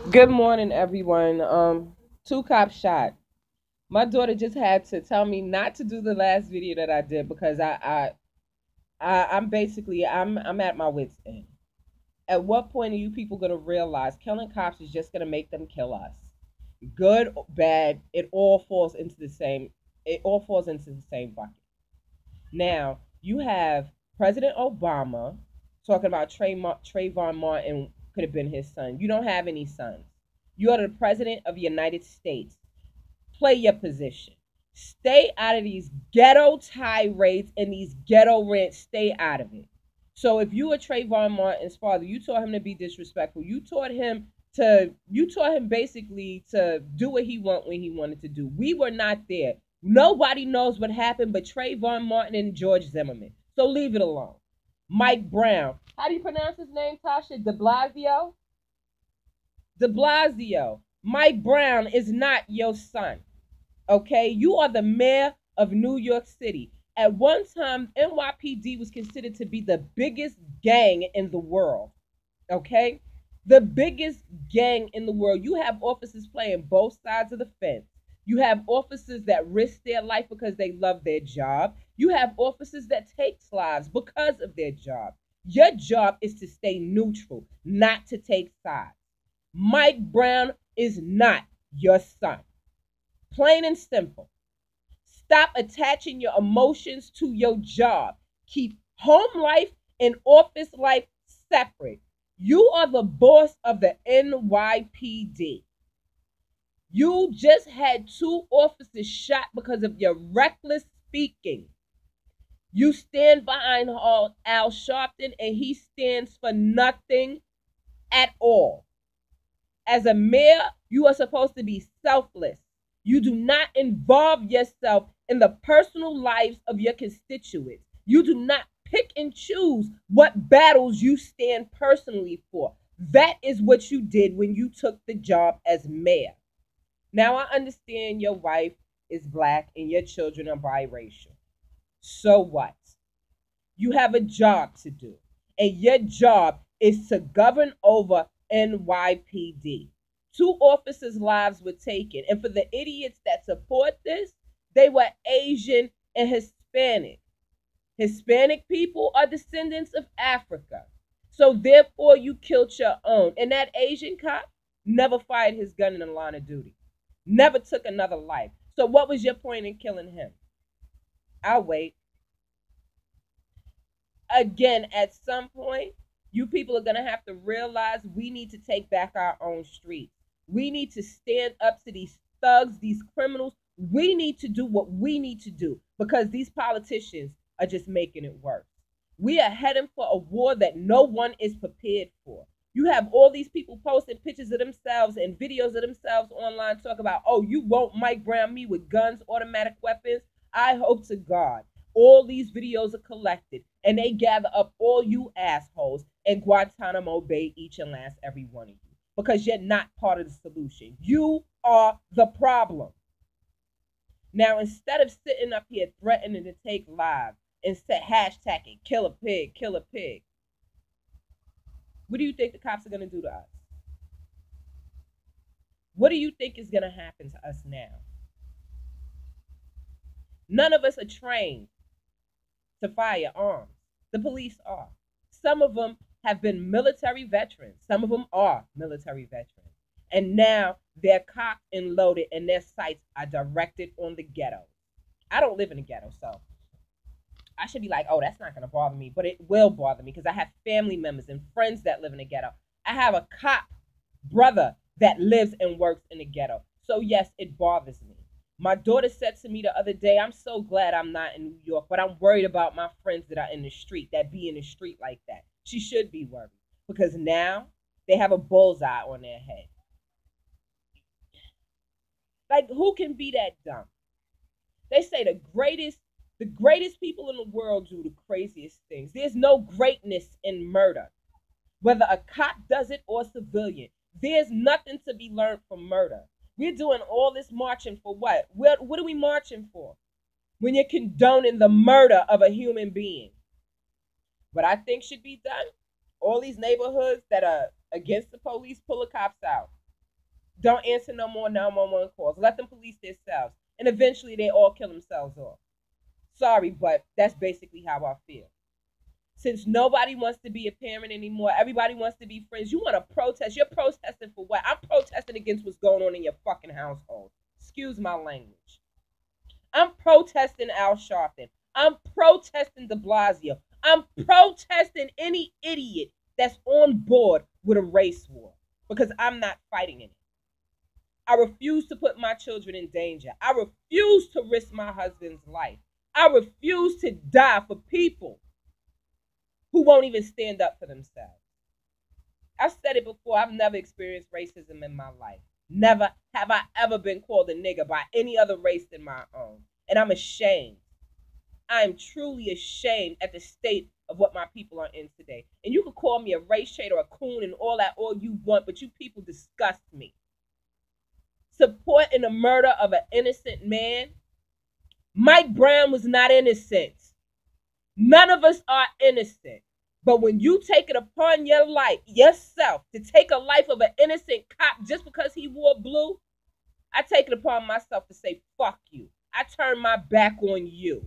Good morning, everyone. Two cops shot. My daughter just had to tell me not to do the last video that I did because I'm basically I'm at my wits end. At what point are you people gonna realize killing cops is just gonna make them kill us? Good or bad, it all falls into the same bucket. Now you have President Obama talking about Trayvon Martin could have been his son. You don't have any sons. You are the president of the United States. Play your position. Stay out of these ghetto tirades and these ghetto rants. Stay out of it. So if you were Trayvon Martin's father, you taught him to be disrespectful. You taught him basically to do what he want when he wanted to do. We were not there. Nobody knows what happened but Trayvon Martin and George Zimmerman. So leave it alone. Mike Brown. How do you pronounce his name, Tasha? De Blasio? De Blasio. Mike Brown is not your son. Okay, you are the mayor of New York City. At one time, NYPD was considered to be the biggest gang in the world. Okay, the biggest gang in the world. You have officers playing both sides of the fence. You have officers that risk their life because they love their job. You have officers that take lives because of their job. Your job is to stay neutral, not to take sides. Mike Brown is not your son. Plain and simple. Stop attaching your emotions to your job. Keep home life and office life separate. You are the boss of the NYPD. You just had two officers shot because of your reckless speaking. You stand behind Al Sharpton and he stands for nothing at all. As a mayor, you are supposed to be selfless. You do not involve yourself in the personal lives of your constituents. You do not pick and choose what battles you stand personally for. That is what you did when you took the job as mayor. Now, I understand your wife is black and your children are biracial. So what? You have a job to do, and your job is to govern over NYPD. Two officers' lives were taken, and for the idiots that support this, they were Asian and Hispanic. Hispanic people are descendants of Africa. So therefore you killed your own. And that Asian cop never fired his gun in the line of duty. Never took another life. So what was your point in killing him? I'll wait. Again, at some point, you people are going to have to realize we need to take back our own streets. We need to stand up to these thugs, these criminals. We need to do what we need to do because these politicians are just making it worse. We are heading for a war that no one is prepared for. You have all these people posting pictures of themselves and videos of themselves online talk about, oh, you won't Mike Brown me with guns, automatic weapons. I hope to God all these videos are collected and they gather up all you assholes and Guantanamo Bay each and last every one of you because you're not part of the solution. You are the problem. Now, instead of sitting up here threatening to take lives and hashtagging kill a pig, kill a pig, what do you think the cops are going to do to us? What do you think is going to happen to us now? None of us are trained to fire arms. The police are. Some of them have been military veterans. Some of them are military veterans. And now they're cocked and loaded and their sights are directed on the ghetto. I don't live in a ghetto, so I should be like, oh, that's not going to bother me. But it will bother me because I have family members and friends that live in a ghetto. I have a cop brother that lives and works in the ghetto. So, yes, it bothers me. My daughter said to me the other day, I'm so glad I'm not in New York, but I'm worried about my friends that are in the street, that be in the street like that. She should be worried because now they have a bullseye on their head. Like, who can be that dumb? They say the greatest people in the world do the craziest things. There's no greatness in murder, whether a cop does it or a civilian. There's nothing to be learned from murder. We're doing all this marching for what? What are we marching for? When you're condoning the murder of a human being. What I think should be done, all these neighborhoods that are against the police, pull the cops out. Don't answer no more 911 calls. Let them police themselves. And eventually they all kill themselves off. Sorry, but that's basically how I feel. Since nobody wants to be a parent anymore, everybody wants to be friends. You want to protest. You're protesting for what? I'm protesting against what's going on in your fucking household. Excuse my language. I'm protesting Al Sharpton. I'm protesting de Blasio. I'm protesting any idiot that's on board with a race war because I'm not fighting in it. I refuse to put my children in danger. I refuse to risk my husband's life. I refuse to die for people who won't even stand up for themselves. I've said it before. I've never experienced racism in my life. Never have I ever been called a nigger by any other race than my own. And I'm ashamed. I am truly ashamed at the state of what my people are in today. And you can call me a race traitor or a coon and all that all you want, but you people disgust me. Supporting the murder of an innocent man. Mike Brown was not innocent. None of us are innocent. But when you take it upon your life, yourself, to take a life of an innocent cop just because he wore blue, I take it upon myself to say, fuck you. I turn my back on you.